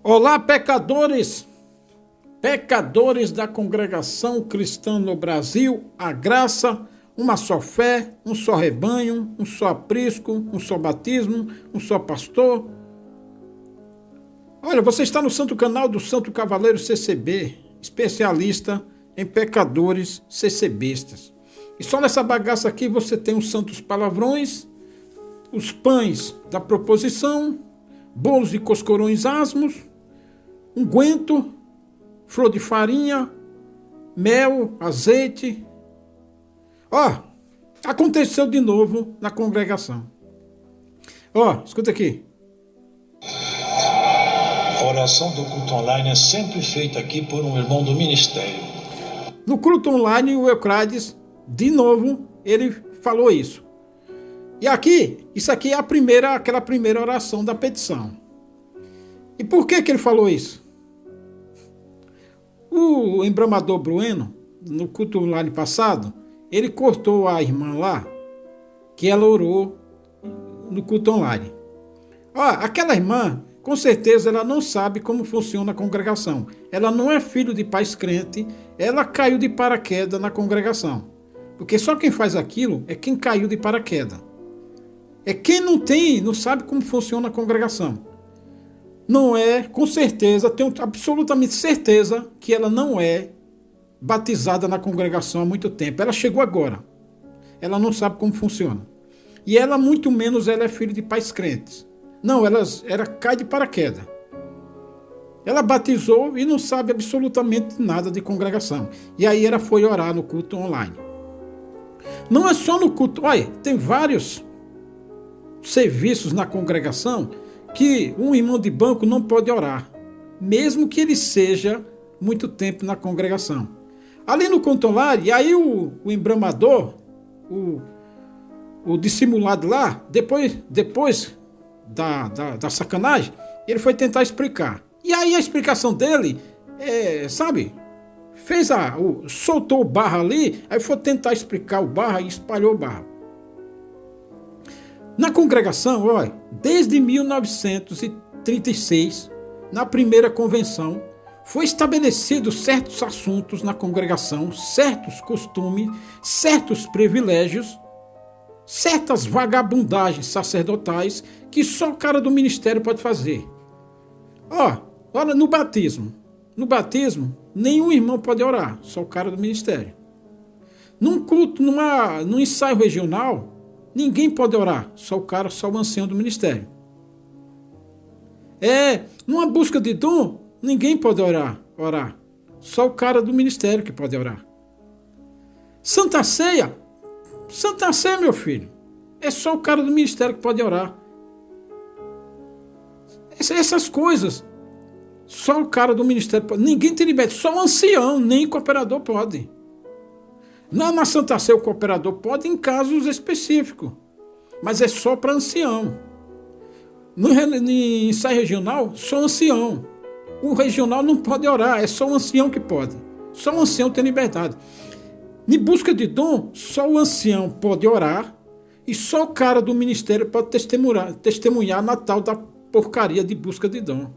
Olá, pecadores! Pecadores da congregação cristã no Brasil, a graça, uma só fé, um só rebanho, um só aprisco, um só batismo, um só pastor. Olha, você está no santo canal do Santo Cavaleiro CCB, especialista em pecadores CCBistas. E só nessa bagaça aqui você tem os santos palavrões, os pães da proposição, bolos e coscorões asmos, unguento, flor de farinha, mel, azeite. Aconteceu de novo na congregação. Escuta aqui. A oração do culto online é sempre feita aqui por um irmão do ministério. No culto online, o Eucrades, de novo, ele falou isso. E aqui, isso aqui é aquela primeira oração da petição. E por que ele falou isso? O embramador Brueno, no culto online passado, ele cortou a irmã lá, que ela orou no culto online. Aquela irmã, com certeza, ela não sabe como funciona a congregação. Ela não é filho de pais crentes, ela caiu de paraquedas na congregação. Porque só quem faz aquilo é quem caiu de paraquedas. É quem não sabe como funciona a congregação. Não é, com certeza, tenho absolutamente certeza que ela não é batizada na congregação há muito tempo. Ela chegou agora. Ela não sabe como funciona. E ela, muito menos, ela é filha de pais crentes. Não, ela cai de paraquedas. Ela batizou e não sabe absolutamente nada de congregação. E aí ela foi orar no culto online. Não é só no culto. Olha, tem vários serviços na congregação que um irmão de banco não pode orar, mesmo que ele seja muito tempo na congregação. Ali no culto online, aí o embramador, o dissimulado lá, depois da sacanagem, ele foi tentar explicar. E aí a explicação dele, soltou o barra ali, aí foi tentar explicar o barra e espalhou o barra. Na congregação, desde 1936, na primeira convenção, foi estabelecidos certos assuntos na congregação, certos costumes, certos privilégios, certas vagabundagens sacerdotais que só o cara do ministério pode fazer. Olha, no batismo, nenhum irmão pode orar, só o cara do ministério. Num culto, num ensaio regional, ninguém pode orar, só o ancião do ministério. Numa busca de dom, ninguém pode orar, só o cara do ministério que pode orar. Santa Ceia, meu filho, é só o cara do ministério que pode orar. Essas coisas, só o cara do ministério pode. Ninguém tem liberdade, só o ancião, nem cooperador pode. Na Santa Ceia o cooperador pode em casos específicos, mas é só para ancião. No ensaio regional, só ancião. O regional não pode orar, é só o ancião que pode. Só o ancião tem liberdade. Em busca de dom, só o ancião pode orar e só o cara do ministério pode testemunhar na tal da porcaria de busca de dom.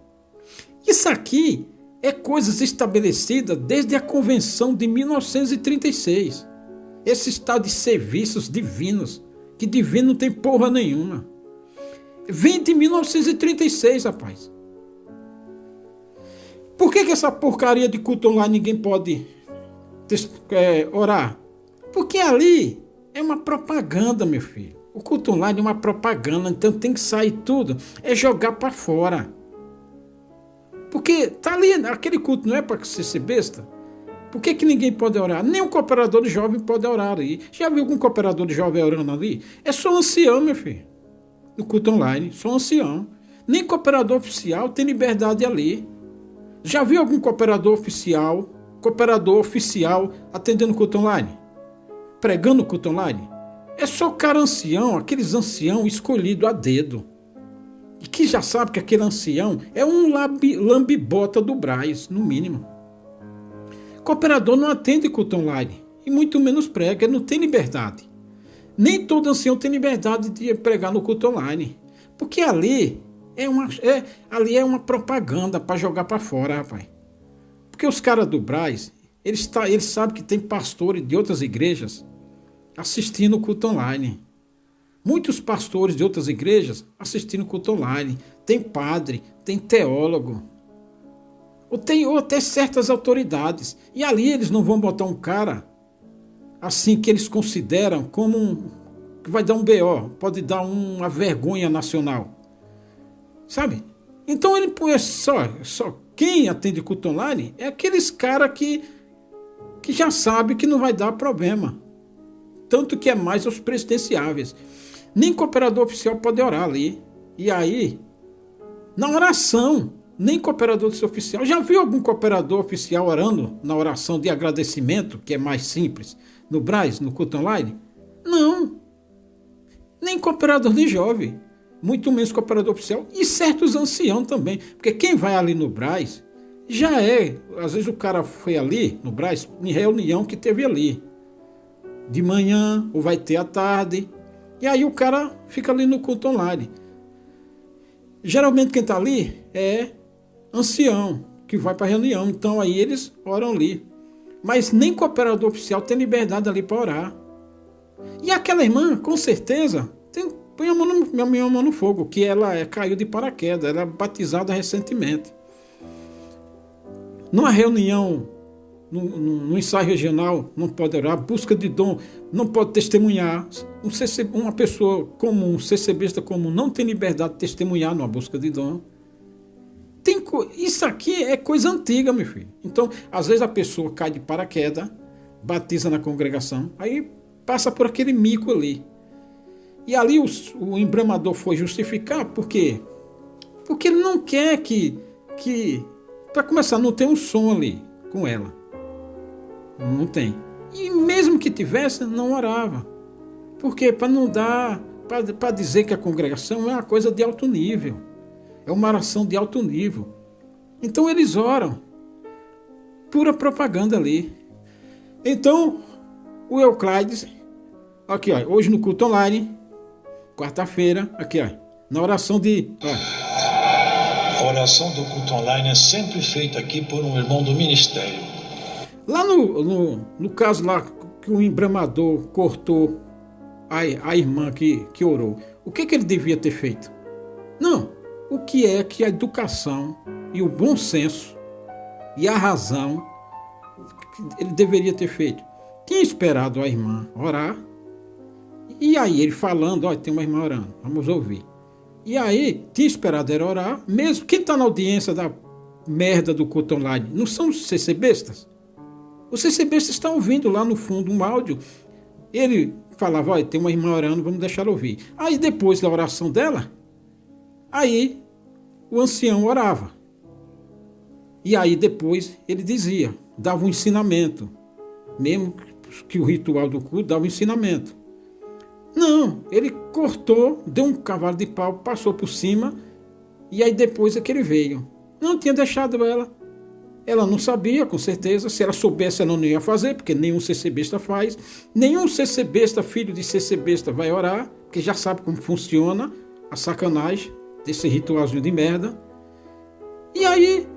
Isso aqui é coisas estabelecidas desde a Convenção de 1936. Esse estado de serviços divinos, que divino não tem porra nenhuma. Vem de 1936, rapaz. Por que essa porcaria de culto online ninguém pode orar? Porque ali é uma propaganda, meu filho. O culto online é uma propaganda, então tem que sair tudo. É jogar para fora. Porque tá ali, aquele culto não é para ser besta? Por que ninguém pode orar? Nem o cooperador de jovem pode orar ali. Já viu algum cooperador de jovem orando ali? É só ancião, meu filho. No culto online, só ancião. Nem cooperador oficial tem liberdade ali. Já viu algum cooperador oficial atendendo culto online? Pregando culto online? É só cara ancião, aqueles ancião escolhido a dedo. E que já sabe que aquele ancião é um lambibota do Brás, no mínimo. Cooperador não atende culto online, e muito menos prega, ele não tem liberdade. Nem todo ancião tem liberdade de pregar no culto online, porque ali Ali é uma propaganda para jogar para fora, rapaz. Porque os caras do Brás, eles sabem que tem pastores de outras igrejas assistindo o culto online. Muitos pastores de outras igrejas assistindo o culto online. Tem padre, tem teólogo. Ou até certas autoridades. E ali eles não vão botar um cara assim que eles consideram como que vai dar um BO, pode dar uma vergonha nacional. Sabe? Então ele põe só quem atende culto online é aqueles caras que já sabe que não vai dar problema. Tanto que é mais os presidenciáveis. Nem cooperador oficial pode orar ali. E aí, na oração, nem cooperador oficial. Já viu algum cooperador oficial orando na oração de agradecimento, que é mais simples, no Brás, no culto online? Não. Nem cooperador de jovem. Muito menos cooperador oficial. E certos anciãos também. Porque quem vai ali no Brás, já é. Às vezes o cara foi ali, no Brás, em reunião que teve ali. De manhã, ou vai ter à tarde. E aí o cara fica ali no culto online. Geralmente quem está ali é ancião, que vai para a reunião. Então aí eles oram ali. Mas nem cooperador oficial tem liberdade ali para orar. E aquela irmã, com certeza, põe a minha mão no fogo, que ela caiu de paraquedas, ela é batizada recentemente. Numa reunião, no ensaio regional, não pode orar, busca de dom, não pode testemunhar. Uma pessoa comum, um CCBista comum, não tem liberdade de testemunhar numa busca de dom. Isso aqui é coisa antiga, meu filho. Então, às vezes a pessoa cai de paraquedas, batiza na congregação, aí passa por aquele mico ali. E ali o embramador foi justificar, por quê? Porque ele não quer que para começar, não tem um som ali com ela. Não tem. E mesmo que tivesse, não orava. Por quê? Para não dar, para dizer que a congregação é uma coisa de alto nível. É uma oração de alto nível. Então eles oram. Pura propaganda ali. Então, o Euclides, aqui ó, hoje no culto online, quarta-feira, aqui ó, na oração de... A oração do culto online é sempre feita aqui por um irmão do ministério. Lá no caso lá que o embramador cortou a irmã que orou, o que ele devia ter feito? Não, o que é que a educação e o bom senso e a razão ele deveria ter feito? Tinha esperado a irmã orar, e aí ele falando, ó, tem uma irmã orando, vamos ouvir. E aí, tinha esperado ele orar, mesmo quem está na audiência da merda do culto online, não são os CCBistas? Os CCBistas estão ouvindo lá no fundo um áudio. Ele falava, olha, tem uma irmã orando, vamos deixar ela ouvir. Aí depois da oração dela, aí o ancião orava. E aí depois ele dizia, dava um ensinamento. Mesmo que o ritual do culto dava um ensinamento. Não, ele cortou, deu um cavalo de pau, passou por cima, e aí depois é que ele veio. Não tinha deixado ela. Ela não sabia, com certeza. Se ela soubesse, ela não ia fazer, porque nenhum CCBista faz. Nenhum CCBista, filho de CCBista, vai orar, porque já sabe como funciona a sacanagem desse ritualzinho de merda. E aí,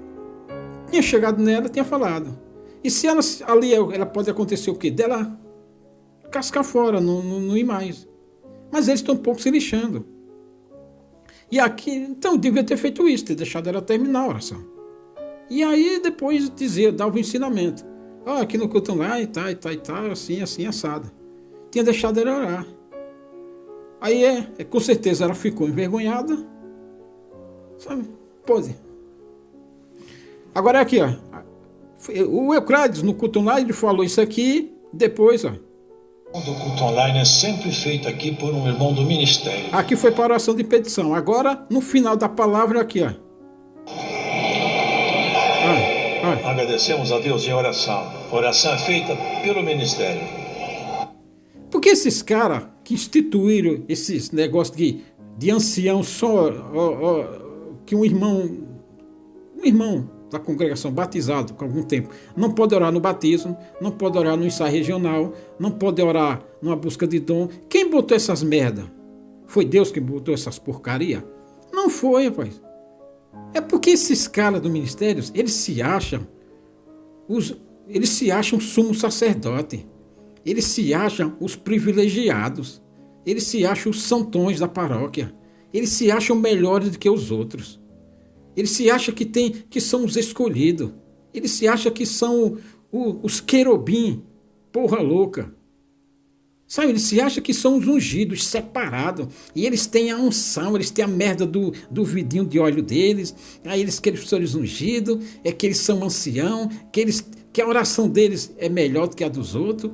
tinha chegado nela, tinha falado. E se ela ali, ela pode acontecer o quê? Dela cascar fora, não ir mais. Mas eles estão um pouco se lixando. E aqui, então, devia ter feito isso, ter deixado ela terminar a oração. E aí, depois dizia, dava o ensinamento. Ó, aqui no culto online, tá, assim, assada. Tinha deixado ela orar. Aí, com certeza, ela ficou envergonhada. Sabe? Pode. Agora é aqui, ó. O Euclides, no culto online, ele falou isso aqui, depois, ó. O culto online é sempre feito aqui por um irmão do ministério. Aqui foi para oração de petição. Agora, no final da palavra, aqui, ó. Agradecemos a Deus em oração. A oração é feita pelo ministério. Porque esses caras que instituíram esses negócios de ancião só, que um irmão da congregação batizado com algum tempo não pode orar no batismo, não pode orar no ensaio regional, não pode orar numa busca de dom. Quem botou essas merda? Foi Deus que botou essas porcaria? Não foi, rapaz. É porque esses caras do ministério, eles se acham sumo sacerdote. Eles se acham os privilegiados. Eles se acham os santões da paróquia. Eles se acham melhores do que os outros. Eles se acham que são os escolhidos. Eles se acham que são os querubim, porra louca. Sabe, eles se acham que são os ungidos, separados. E eles têm a unção, eles têm a merda do vidinho de óleo deles. Aí eles querem ser os ungidos, é que eles são ancião, que a oração deles é melhor do que a dos outros.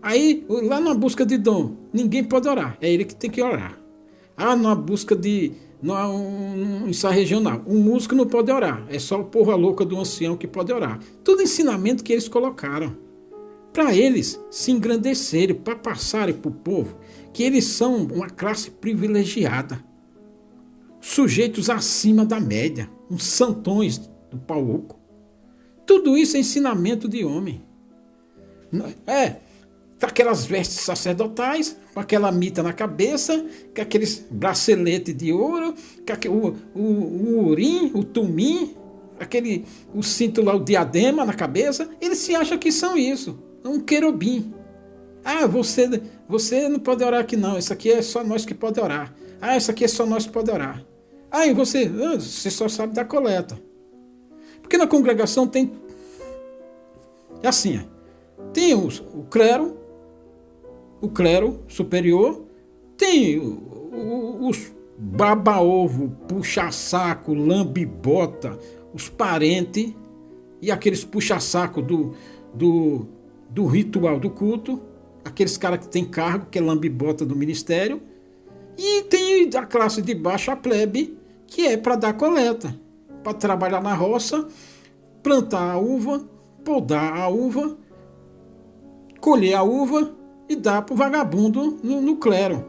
Aí, lá na busca de dom, ninguém pode orar. É ele que tem que orar. Na busca de um ensaio regional, um músico não pode orar. É só o porra louca do ancião que pode orar. Tudo ensinamento que eles colocaram. Para eles se engrandecerem, para passarem para o povo que eles são uma classe privilegiada. Sujeitos acima da média. Uns santões do pau oco. Tudo isso é ensinamento de homem. Com aquelas vestes sacerdotais, com aquela mita na cabeça, com aqueles braceletes de ouro, com o urim, o tumim, o cinto lá, o diadema na cabeça. Eles se acham que são isso. É um querubim. Você não pode orar aqui não. Isso aqui é só nós que pode orar. Isso aqui é só nós que pode orar. Você só sabe da coleta. Porque na congregação tem assim, tem o clero superior, tem os baba-ovo, puxa-saco, lambe-bota, os parentes e aqueles puxa-saco do ritual do culto, aqueles caras que tem cargo, que é lambe-bota do ministério, e tem a classe de baixo, a plebe, que é para dar coleta, para trabalhar na roça, plantar a uva, podar a uva, colher a uva e dar para o vagabundo no clero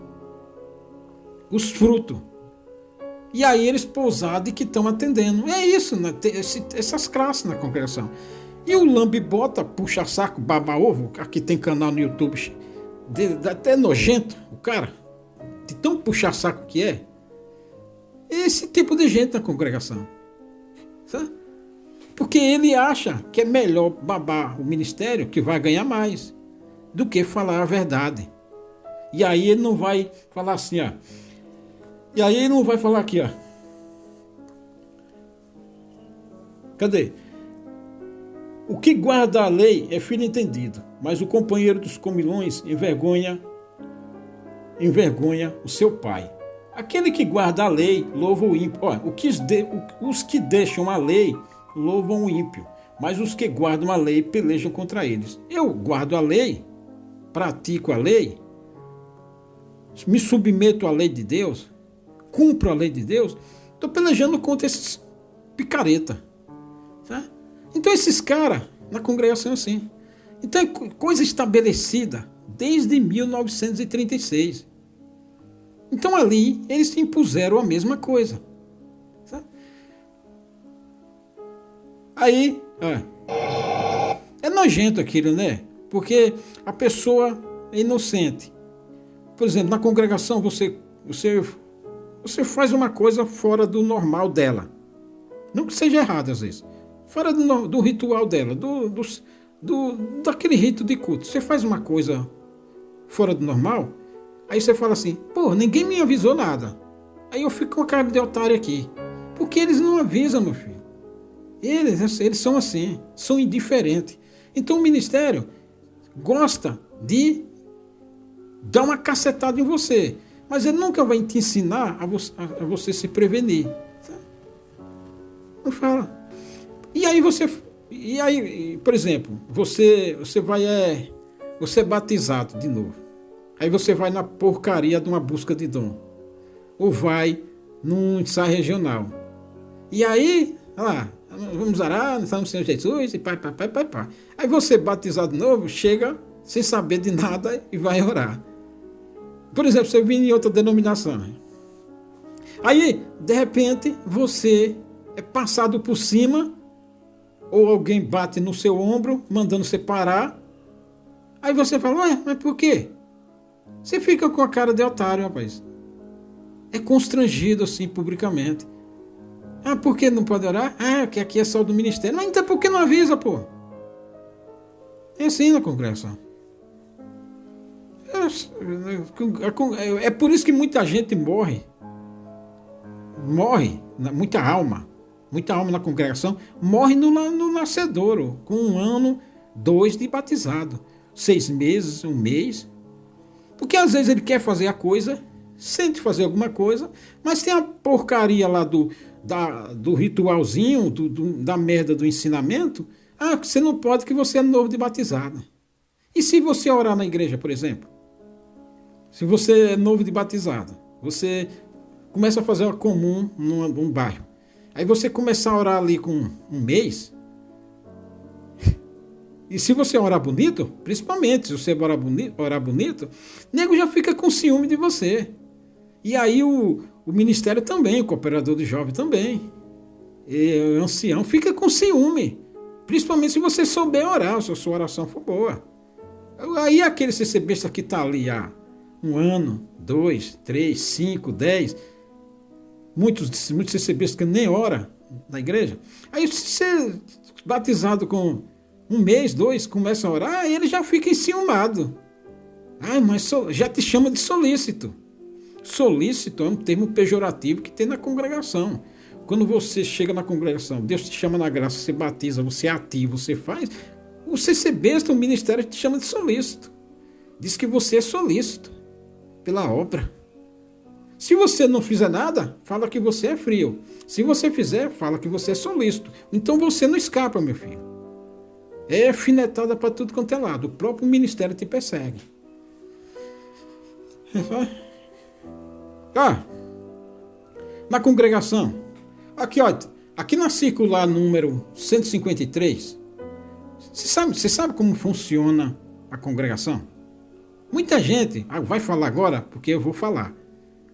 os frutos. E aí eles pousados e que estão atendendo. É isso, né? Essas classes na congregação. E o lambe-bota, puxa-saco, baba-ovo, aqui tem canal no YouTube, até nojento, o cara, de tão puxa-saco que é. Esse tipo de gente na congregação. Sabe? Porque ele acha que é melhor babar o ministério, que vai ganhar mais, do que falar a verdade. E aí ele não vai falar assim, ó. E aí ele não vai falar aqui, ó. Cadê? O que guarda a lei é filho entendido, mas o companheiro dos comilões envergonha o seu pai. Aquele que guarda a lei louva o ímpio. Olha, os que deixam a lei louvam o ímpio, mas os que guardam a lei pelejam contra eles. Eu guardo a lei, pratico a lei, me submeto à lei de Deus, cumpro a lei de Deus, estou pelejando contra esses picareta. Tá? Então esses caras na congregação assim. Então é coisa estabelecida desde 1936. Então ali eles se impuseram a mesma coisa. Tá? Aí, é nojento aquilo, né? Porque a pessoa é inocente. Por exemplo, na congregação você faz uma coisa fora do normal dela. Não que seja errado às vezes. Fora do ritual dela, daquele rito de culto. Você faz uma coisa fora do normal, aí você fala assim, pô, ninguém me avisou nada. Aí eu fico com a cara de otário aqui. Porque eles não avisam, meu filho. Eles são assim, são indiferentes. Então o ministério gosta de dar uma cacetada em você, mas ele nunca vai te ensinar a você se prevenir. Não fala. E aí, por exemplo, você é batizado de novo. Aí você vai na porcaria de uma busca de dom. Ou vai num ensaio regional. E aí, vamos orar, estamos Senhor Jesus, e pá. Aí você, batizado de novo, chega sem saber de nada e vai orar. Por exemplo, você vem em outra denominação. Aí, de repente, você é passado por cima, ou alguém bate no seu ombro, mandando você parar. Aí você fala, mas por quê? Você fica com a cara de otário, rapaz. É constrangido assim publicamente. Ah, por que não pode orar? Ah, que aqui é só do ministério. Mas então por que não avisa, pô? É assim na congregação. É por isso que muita gente morre. Muita alma na congregação, morre no nascedouro, com 1 ano, 2 de batizado, 6 meses, 1 mês. Porque às vezes ele quer fazer a coisa, sente fazer alguma coisa, mas tem a porcaria lá do ritualzinho, da merda do ensinamento. Ah, você não pode que você é novo de batizado. E se você orar na igreja, por exemplo? Se você é novo de batizado, você começa a fazer uma comum num bairro. Aí você começar a orar ali com 1 mês. E se você orar bonito, principalmente se você orar bonito, o nego já fica com ciúme de você. E aí o ministério também, o cooperador de jovem também. E o ancião fica com ciúme. Principalmente se você souber orar, se a sua oração for boa. Aí aquele CCBista que está ali há 1 ano, 2, 3, 5, 10... Muitos CCBs que nem ora na igreja. Aí você, batizado com 1 mês, 2, começa a orar, ele já fica enciumado. Ah, mas já te chama de solícito. Solícito é um termo pejorativo que tem na congregação. Quando você chega na congregação, Deus te chama na graça, você batiza, você ativa, você faz. O CCBista, o ministério, te chama de solícito. Diz que você é solícito pela obra. Se você não fizer nada, fala que você é frio. Se você fizer, fala que você é solícito. Então você não escapa, meu filho. É finetada para tudo quanto é lado. O próprio ministério te persegue. Na congregação. Aqui, ó. Aqui na circular número 153. Você sabe como funciona a congregação? Muita gente vai falar agora, porque eu vou falar.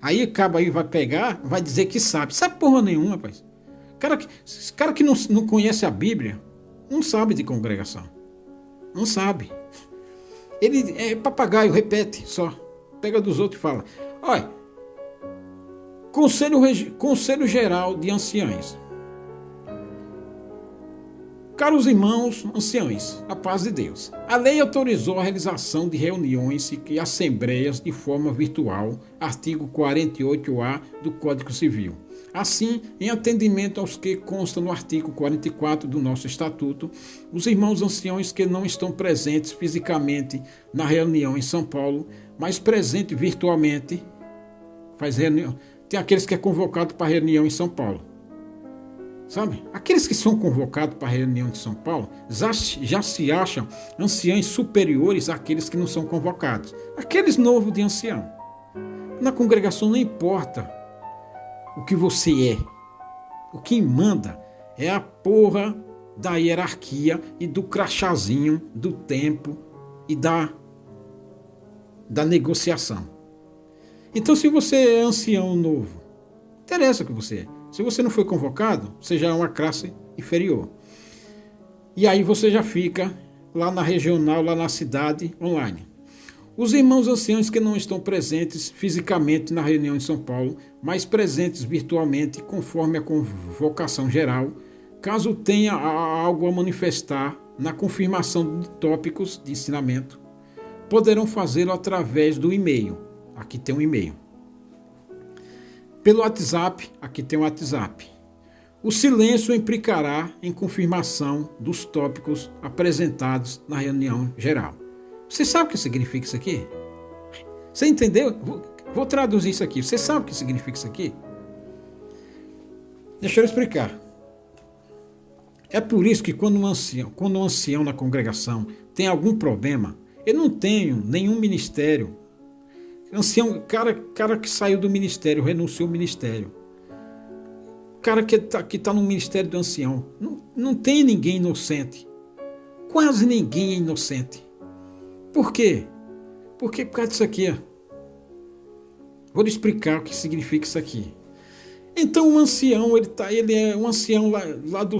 Aí acaba aí, vai pegar, vai dizer que sabe. Sabe porra nenhuma, rapaz. Cara que não conhece a Bíblia, não sabe de congregação. Não sabe. Ele é papagaio, repete só. Pega dos outros e fala. Olha, Conselho Geral de Anciães. Caros irmãos anciãos, a paz de Deus. A lei autorizou a realização de reuniões e assembleias de forma virtual, artigo 48A do Código Civil. Assim, em atendimento aos que consta no artigo 44 do nosso Estatuto, os irmãos anciãos que não estão presentes fisicamente na reunião em São Paulo, mas presentes virtualmente, faz reunião. Tem aqueles que é convocado para reunião em São Paulo. Sabe? Aqueles que são convocados para a reunião de São Paulo já se acham anciãos superiores àqueles que não são convocados. Aqueles novos de ancião. Na congregação não importa o que você é. O que manda é a porra da hierarquia e do crachazinho, do tempo e da negociação. Então, se você é ancião novo, interessa o que você é. Se você não foi convocado, você já é uma classe inferior. E aí você já fica lá na regional, lá na cidade, online. Os irmãos anciãos que não estão presentes fisicamente na reunião em São Paulo, mas presentes virtualmente, conforme a convocação geral, caso tenha algo a manifestar na confirmação de tópicos de ensinamento, poderão fazê-lo através do e-mail. Aqui tem um e-mail. Pelo WhatsApp, aqui tem o WhatsApp. O silêncio implicará em confirmação dos tópicos apresentados na reunião geral. Você sabe o que significa isso aqui? Você entendeu? Vou traduzir isso aqui. Você sabe o que significa isso aqui? Deixa eu explicar. É por isso que quando um ancião na congregação tem algum problema, eu não tenho nenhum ministério. Ancião, cara que saiu do ministério, renunciou ao ministério. Cara que tá no ministério do ancião. Não tem ninguém inocente. Quase ninguém é inocente. Por quê? Porque por causa disso aqui. Vou lhe explicar o que significa isso aqui. Então o ancião, ele é um ancião lá do...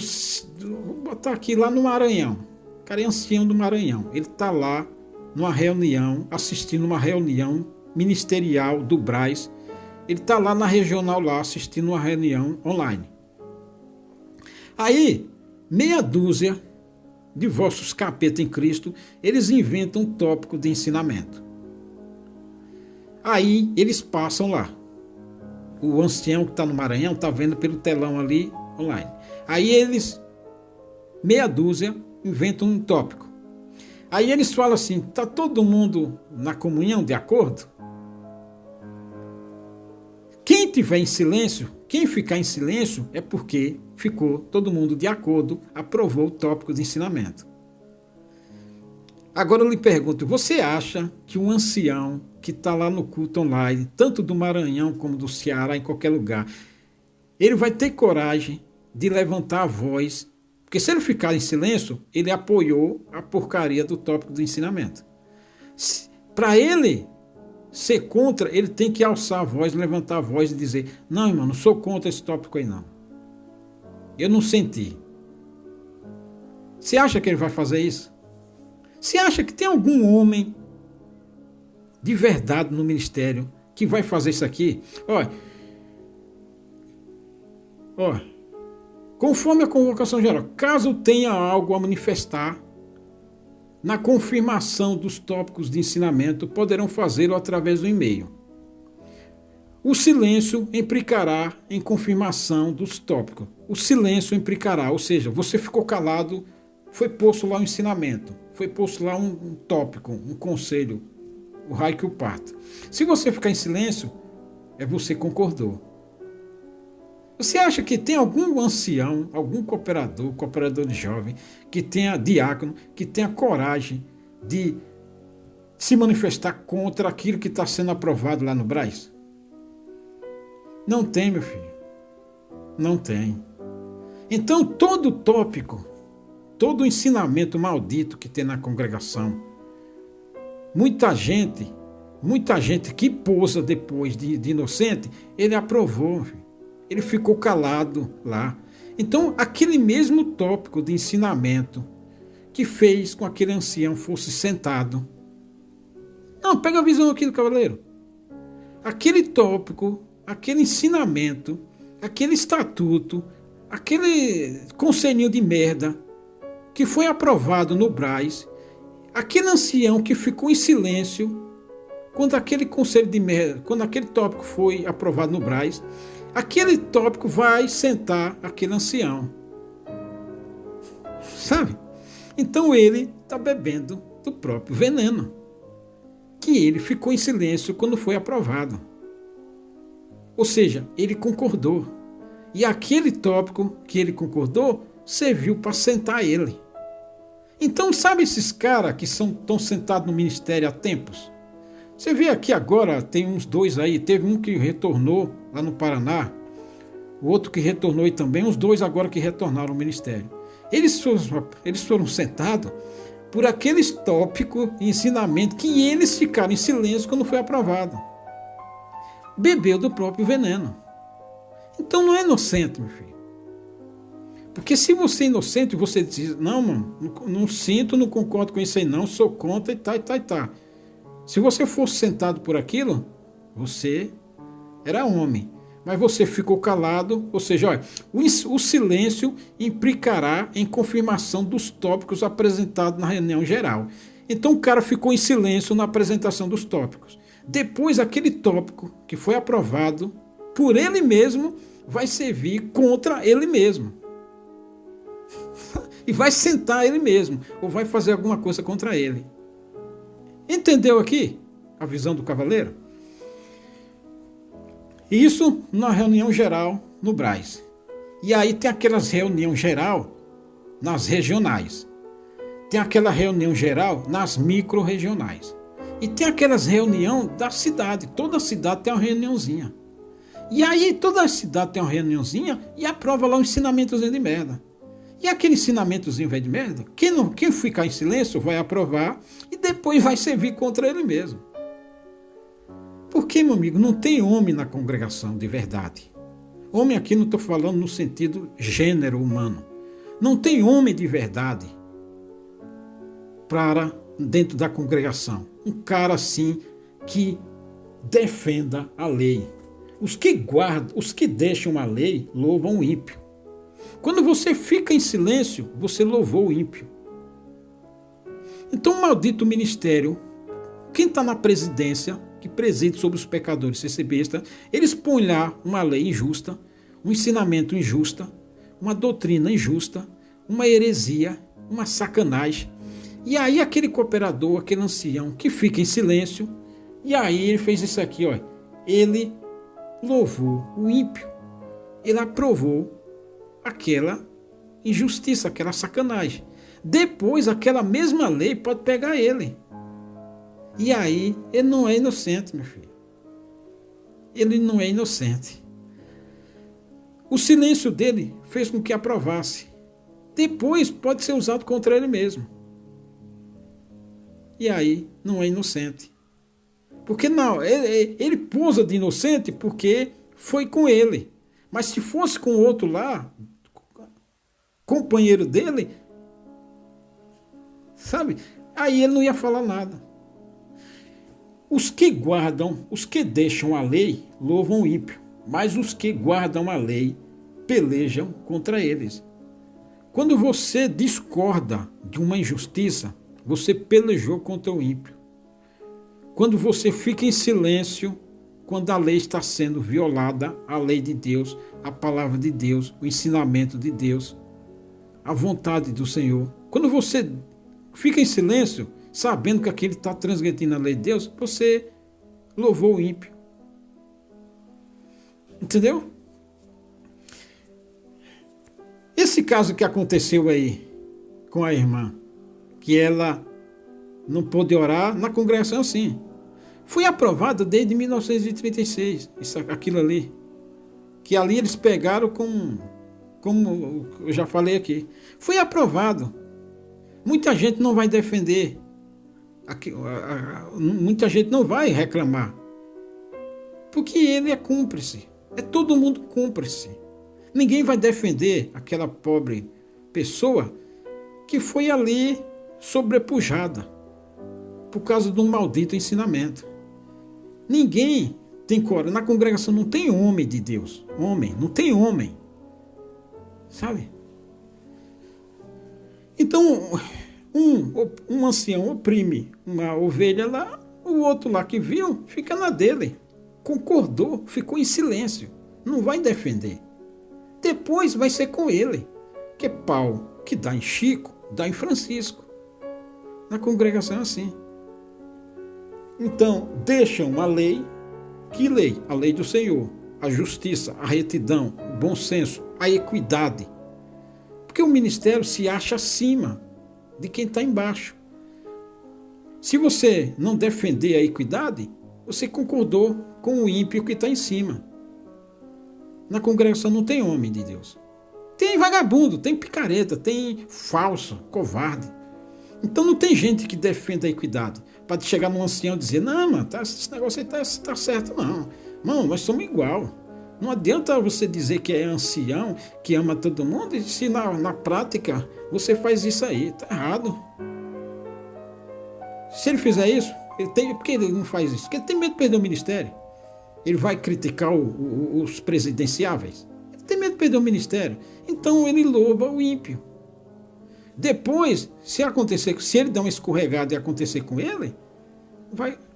Vou botar aqui, lá no Maranhão. O cara é ancião do Maranhão. Ele está lá numa reunião, assistindo uma reunião ministerial do Brás, Ele está lá na regional, lá, assistindo uma reunião online. Aí, meia dúzia de vossos capeta em Cristo, eles inventam um tópico de ensinamento. Aí, eles passam lá. O ancião que está no Maranhão está vendo pelo telão ali, online. Aí eles, meia dúzia, inventam um tópico. Aí eles falam assim, está todo mundo na comunhão, de acordo? Quem tiver em silêncio, quem ficar em silêncio é porque ficou todo mundo de acordo, aprovou o tópico de ensinamento. Agora eu lhe pergunto, você acha que um ancião que está lá no culto online, tanto do Maranhão como do Ceará, em qualquer lugar, ele vai ter coragem de levantar a voz? Porque se ele ficar em silêncio, ele apoiou a porcaria do tópico do ensinamento. Para ele ser contra, ele tem que alçar a voz, levantar a voz e dizer, não, irmão, não sou contra esse tópico aí não. Eu não senti. Você acha que ele vai fazer isso? Você acha que tem algum homem de verdade no ministério que vai fazer isso aqui? Olha, conforme a convocação geral, caso tenha algo a manifestar na confirmação dos tópicos de ensinamento, poderão fazê-lo através do e-mail. O silêncio implicará em confirmação dos tópicos. O silêncio implicará, ou seja, você ficou calado, foi posto lá um ensinamento, foi posto lá um tópico, um conselho, o raio que o parta. Se você ficar em silêncio, você concordou. Você acha que tem algum ancião, algum cooperador de jovem, que tenha diácono, que tenha coragem de se manifestar contra aquilo que está sendo aprovado lá no Brás? Não tem, meu filho. Não tem. Então, todo tópico, todo ensinamento maldito que tem na congregação, muita gente que pousa depois de inocente, ele aprovou, filho. Ele ficou calado lá. Então, aquele mesmo tópico de ensinamento que fez com que aquele ancião fosse sentado. Não, pega a visão aqui do cavaleiro. Aquele tópico, aquele ensinamento, aquele estatuto, aquele conselhinho de merda que foi aprovado no Brás, aquele ancião que ficou em silêncio quando aquele conselho de merda, quando aquele tópico foi aprovado no Brás, aquele tópico vai sentar aquele ancião. Sabe? Então ele está bebendo do próprio veneno, que ele ficou em silêncio quando foi aprovado. Ou seja, ele concordou. E aquele tópico que ele concordou serviu para sentar ele. Então, sabe esses caras que estão sentados no ministério há tempos? Você vê aqui agora, tem uns dois aí, teve um que retornou lá no Paraná, o outro que retornou aí também, os dois agora que retornaram ao ministério. Eles foram sentados por aqueles tópicos e ensinamento que eles ficaram em silêncio quando foi aprovado. Bebeu do próprio veneno. Então não é inocente, meu filho. Porque se você é inocente, você diz, não, mano, não sinto, não concordo com isso aí não, sou contra e tá. Se você fosse sentado por aquilo, você era homem. Mas você ficou calado, ou seja, olha, o silêncio implicará em confirmação dos tópicos apresentados na reunião geral. Então o cara ficou em silêncio na apresentação dos tópicos. Depois aquele tópico que foi aprovado por ele mesmo vai servir contra ele mesmo. E vai sentar ele mesmo, ou vai fazer alguma coisa contra ele. Entendeu aqui a visão do cavaleiro? Isso na reunião geral no Brás. E aí tem aquelas reuniões geral nas regionais. Tem aquela reunião geral nas micro-regionais. E tem aquelas reuniões da cidade. Toda cidade tem uma reuniãozinha. E aí toda cidade tem uma reuniãozinha e aprova lá um ensinamentozinho de merda. E aquele ensinamentozinho velho de merda, quem ficar em silêncio vai aprovar e depois vai servir contra ele mesmo. Porque, meu amigo, não tem homem na congregação de verdade. Homem aqui não estou falando no sentido gênero humano. Não tem homem de verdade para dentro da congregação. Um cara assim que defenda a lei. Os que guardam, os que deixam a lei, louvam o ímpio. Quando você fica em silêncio, você louvou o ímpio. Então, o maldito ministério, quem está na presidência, que preside sobre os pecadores, ser besta, eles põem lá uma lei injusta, um ensinamento injusto, uma doutrina injusta, uma heresia, uma sacanagem. E aí aquele cooperador, aquele ancião que fica em silêncio, e aí ele fez isso aqui, ó. Ele louvou o ímpio. Ele aprovou aquela injustiça, aquela sacanagem. Depois aquela mesma lei pode pegar ele. E aí ele não é inocente, meu filho. Ele não é inocente. O silêncio dele fez com que aprovasse. Depois pode ser usado contra ele mesmo. E aí não é inocente. Porque não, ele pousa de inocente porque foi com ele. Mas se fosse com o outro lá, companheiro dele, sabe? Aí ele não ia falar nada. Os que guardam, os que deixam a lei, louvam o ímpio. Mas os que guardam a lei, pelejam contra eles. Quando você discorda de uma injustiça, você pelejou contra o ímpio. Quando você fica em silêncio, quando a lei está sendo violada, a lei de Deus, a palavra de Deus, o ensinamento de Deus, a vontade do Senhor. Quando você fica em silêncio, sabendo que aquele está transgredindo a lei de Deus, você louvou o ímpio. Entendeu? Esse caso que aconteceu aí com a irmã, que ela não pôde orar na congregação assim, foi aprovado desde 1936, aquilo ali. Que ali eles pegaram como eu já falei aqui. Foi aprovado. Muita gente não vai defender. Muita gente não vai reclamar. Porque ele é cúmplice. É todo mundo cúmplice. Ninguém vai defender aquela pobre pessoa que foi ali sobrepujada por causa de um maldito ensinamento. Ninguém tem coragem. Na congregação não tem homem de Deus. Homem, não tem homem. Sabe? Então, um ancião oprime uma ovelha lá, o outro lá que viu, fica na dele. Concordou, ficou em silêncio. Não vai defender. Depois vai ser com ele. Que pau que dá em Chico, dá em Francisco. Na congregação é assim. Então, deixam a lei. Que lei? A lei do Senhor. A justiça, a retidão, o bom senso, a equidade. Porque o ministério se acha acima de quem está embaixo. Se você não defender a equidade, você concordou com o ímpio que está em cima. Na congregação não tem homem de Deus. Tem vagabundo, tem picareta, tem falso, covarde. Então não tem gente que defenda a equidade. Para chegar num ancião e dizer, não, mano, esse negócio aí tá certo, não. Mano, nós somos igual. Não adianta você dizer que é ancião, que ama todo mundo, e se na prática você faz isso aí, tá errado. Se ele fizer isso, por que ele não faz isso? Porque ele tem medo de perder o ministério. Ele vai criticar os presidenciáveis. Ele tem medo de perder o ministério. Então ele louva o ímpio. Depois, se ele der uma escorregada e acontecer com ele,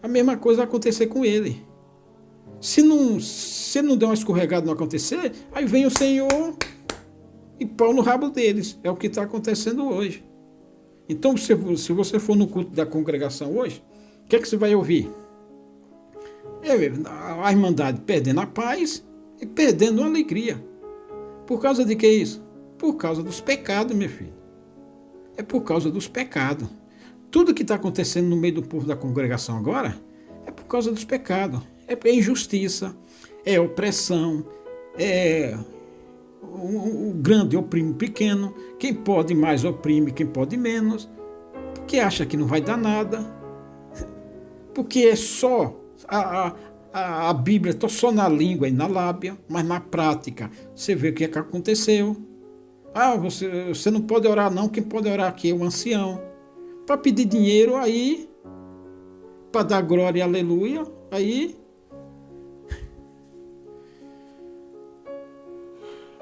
a mesma coisa vai acontecer com ele. Se ele não der uma escorregada e não acontecer, aí vem o Senhor e pau no rabo deles. É o que está acontecendo hoje. Então, se você for no culto da congregação hoje, o que é que você vai ouvir? A irmandade perdendo a paz e perdendo a alegria. Por causa de que isso? Por causa dos pecados, meu filho. É por causa dos pecados. Tudo que está acontecendo no meio do povo da congregação agora é por causa dos pecados. É injustiça, é opressão, o grande oprime o pequeno, quem pode mais oprime quem pode menos, porque acha que não vai dar nada, porque é só a Bíblia está só na língua e na lábia, mas na prática você vê o que é que aconteceu. Você não pode orar não, quem pode orar aqui é o ancião. Para pedir dinheiro aí, para dar glória e aleluia, aí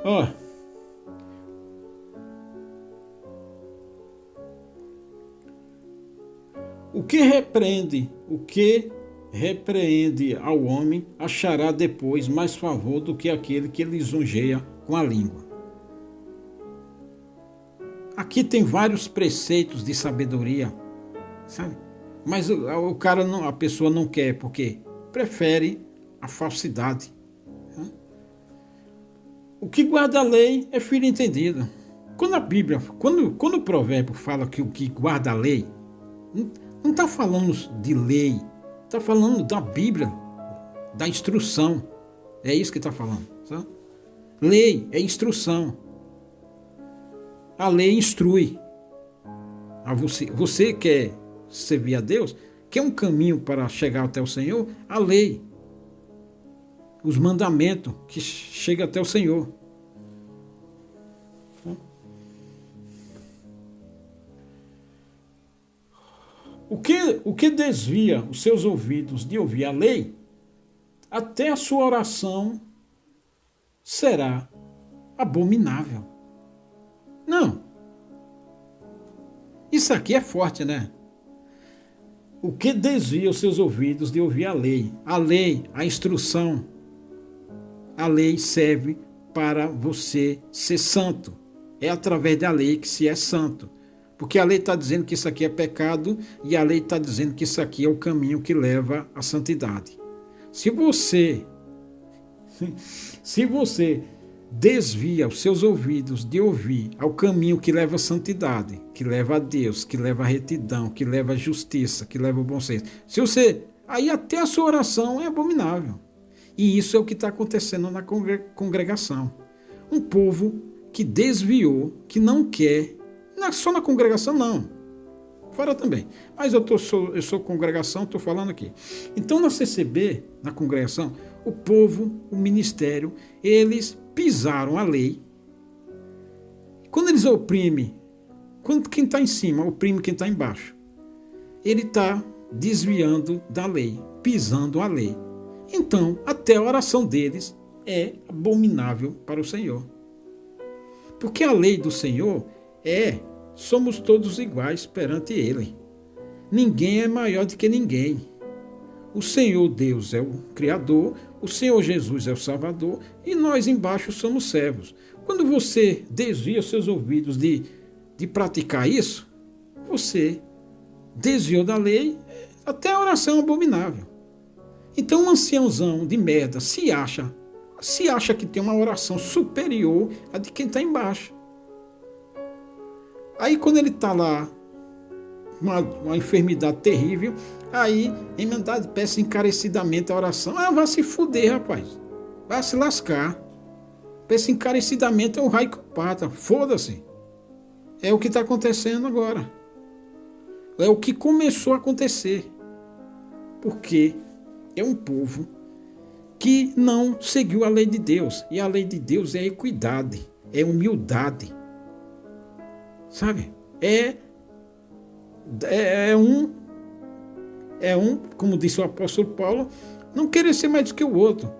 Ó, o que repreende ao homem achará depois mais favor do que aquele que lisonjeia com a língua. Aqui tem vários preceitos de sabedoria, sabe? Mas o cara não, a pessoa não quer, porque prefere a falsidade. Né? O que guarda a lei é filho entendido. Quando a Bíblia, quando o provérbio fala que o que guarda a lei, não está falando de lei, está falando da Bíblia, da instrução. É isso que está falando. Sabe? Lei é instrução. A lei instrui. Você quer servir a Deus, quer um caminho para chegar até o Senhor, a lei. Os mandamentos que chegam até o Senhor. O que desvia os seus ouvidos de ouvir a lei, até a sua oração será abominável. Não. Isso aqui é forte, né? O que desvia os seus ouvidos de ouvir a lei, a instrução. A lei serve para você ser santo. É através da lei que se é santo. Porque a lei está dizendo que isso aqui é pecado e a lei está dizendo que isso aqui é o caminho que leva à santidade. Se você desvia os seus ouvidos de ouvir ao caminho que leva à santidade, que leva a Deus, que leva à retidão, que leva à justiça, que leva ao bom senso, aí até a sua oração é abominável. E isso é o que está acontecendo na congregação. Um povo que desviou, que não quer. Não é só na congregação, não. Fora também. Mas eu sou congregação, estou falando aqui. Então, na CCB, na congregação, o povo, o ministério, eles pisaram a lei. Quando eles oprimem, quando quem está em cima oprime quem está embaixo, ele está desviando da lei, pisando a lei. Então, até a oração deles é abominável para o Senhor. Porque a lei do Senhor somos todos iguais perante Ele. Ninguém é maior do que ninguém. O Senhor Deus é o Criador, o Senhor Jesus é o Salvador e nós embaixo somos servos. Quando você desvia os seus ouvidos de praticar isso, você desviou da lei, até a oração é abominável. Então um anciãozão de merda se acha que tem uma oração superior à de quem está embaixo. Aí quando ele está lá, uma enfermidade terrível, aí emendado peça encarecidamente a oração. Vai se fuder, rapaz. Vai se lascar. Peça encarecidamente é um raio que pata. Foda-se. É o que está acontecendo agora. É o que começou a acontecer. Porque é um povo que não seguiu a lei de Deus. E a lei de Deus é equidade, é humildade. Sabe? Como disse o apóstolo Paulo, não querer ser mais do que o outro.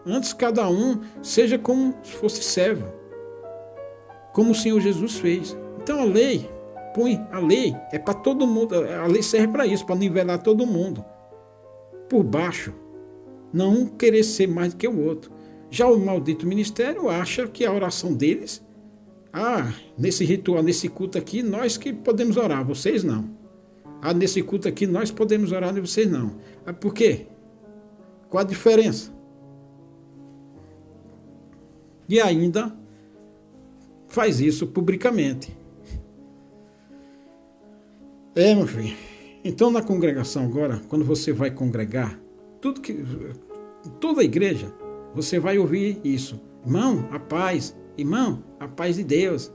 Antes cada um seja como se fosse servo. Como o Senhor Jesus fez. Então a lei é para todo mundo. A lei serve para isso, para nivelar todo mundo. Por baixo. Não querer ser mais do que o outro. Já o maldito ministério acha que a oração deles, nesse ritual, nesse culto aqui, nós que podemos orar, vocês não. Nesse culto aqui, nós podemos orar e vocês não. Por quê? Qual a diferença? E ainda faz isso publicamente. Meu filho. Então, na congregação agora, quando você vai congregar, toda a igreja, você vai ouvir isso. Irmão, a paz. Irmão, a paz de Deus.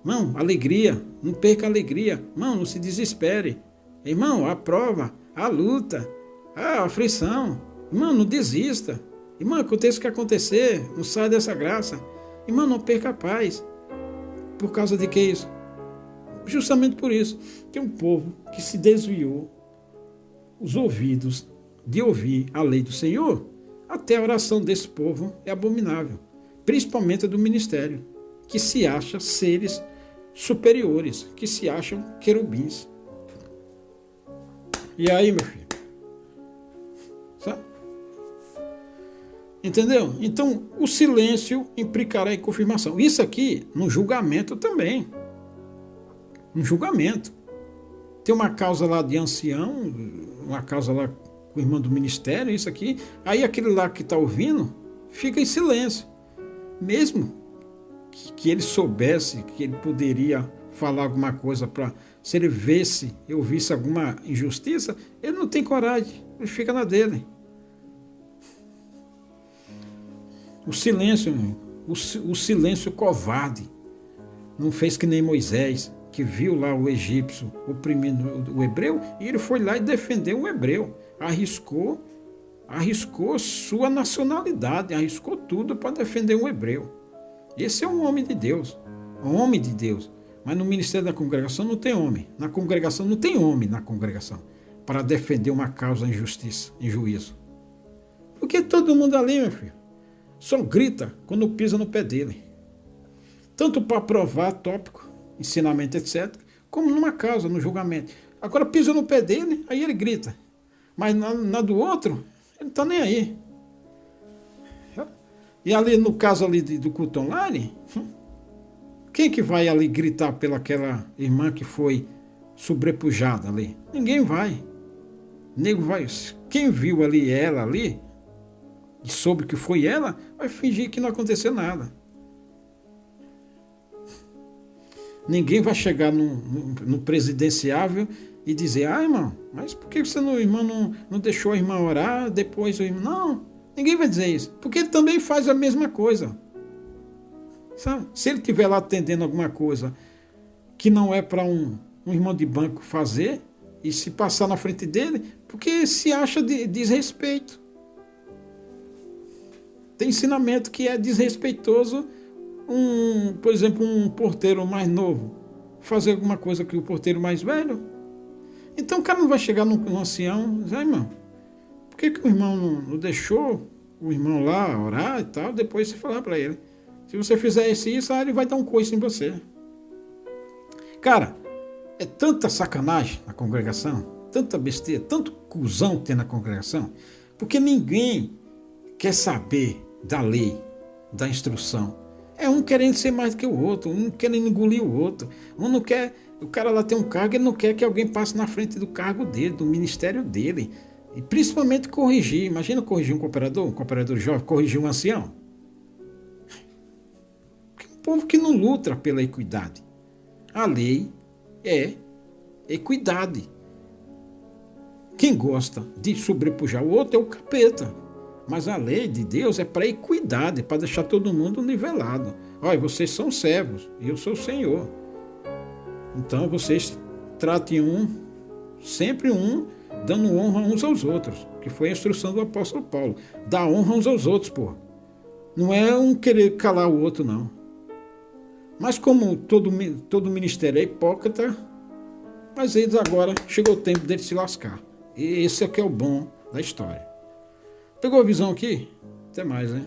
Irmão, alegria. Não perca a alegria. Irmão, não se desespere. Irmão, a prova, a luta, a aflição. Irmão, não desista. Irmão, aconteça o que acontecer, não saia dessa graça. Irmão, não perca a paz. Por causa de que isso? Justamente por isso, que é um povo que se desviou os ouvidos de ouvir a lei do Senhor. Até a oração desse povo é abominável. principalmente do ministério, que se acham seres superiores, que se acham querubins. E aí, meu filho? Sabe? Entendeu? Então, o silêncio implicará em confirmação. Isso aqui, no julgamento também. No julgamento. Tem uma causa lá de ancião, uma causa lá com o irmão do ministério, isso aqui. Aí aquele lá que está ouvindo, fica em silêncio. Mesmo que ele soubesse que ele poderia falar alguma coisa para... Se ele visse, eu visse alguma injustiça, ele não tem coragem, ele fica na dele. O silêncio covarde. Não fez que nem Moisés, que viu lá o egípcio oprimindo o hebreu, e ele foi lá e defendeu o hebreu. Arriscou sua nacionalidade, arriscou tudo para defender um hebreu. Esse é um homem de Deus, um homem de Deus. Mas no ministério da congregação não tem homem. Na congregação não tem homem na congregação para defender uma causa em justiça, em juízo. Porque todo mundo ali, meu filho, só grita quando pisa no pé dele. Tanto para provar tópico, ensinamento, etc., como numa causa, no julgamento. Agora pisa no pé dele, aí ele grita. Mas na do outro, ele não está nem aí. E ali no caso ali do culto online, quem que vai ali gritar pelaquela irmã que foi sobrepujada ali? Ninguém vai. Nego vai. Quem viu ali ela ali, e soube que foi ela, vai fingir que não aconteceu nada. Ninguém vai chegar no presidenciável e dizer, irmão, mas por que você irmão não deixou a irmã orar, depois o irmão... Não, ninguém vai dizer isso, porque ele também faz a mesma coisa. Sabe? Se ele estiver lá atendendo alguma coisa que não é para um irmão de banco fazer, e se passar na frente dele, porque se acha de desrespeito. Tem ensinamento que é desrespeitoso, por exemplo, um porteiro mais novo fazer alguma coisa que o porteiro mais velho. Então o cara não vai chegar num ancião e dizer, irmão, por que o irmão não deixou o irmão lá orar e tal? Depois você falar para ele. Se você fizer isso, ele vai dar um coice em você. Cara, é tanta sacanagem na congregação, tanta besteira, tanto cuzão tem na congregação, porque ninguém quer saber da lei, da instrução. É um querendo ser mais do que o outro, um querendo engolir o outro. Um não quer, o cara lá tem um cargo, ele não quer que alguém passe na frente do cargo dele, do ministério dele. E principalmente corrigir. Imagina corrigir um cooperador jovem, corrigir um ancião. Um povo que não luta pela equidade. A lei é equidade. Quem gosta de sobrepujar o outro é o capeta. Mas a lei de Deus é para equidade, para deixar todo mundo nivelado. Olha, vocês são servos e eu sou o Senhor. Então vocês tratem sempre dando honra uns aos outros, que foi a instrução do apóstolo Paulo. Dá honra uns aos outros, pô. Não é um querer calar o outro, não. Mas como todo ministério é hipócrita, mas eles agora chegou o tempo deles se lascar. E esse é que é o bom da história. Pegou a visão aqui? Até mais, né?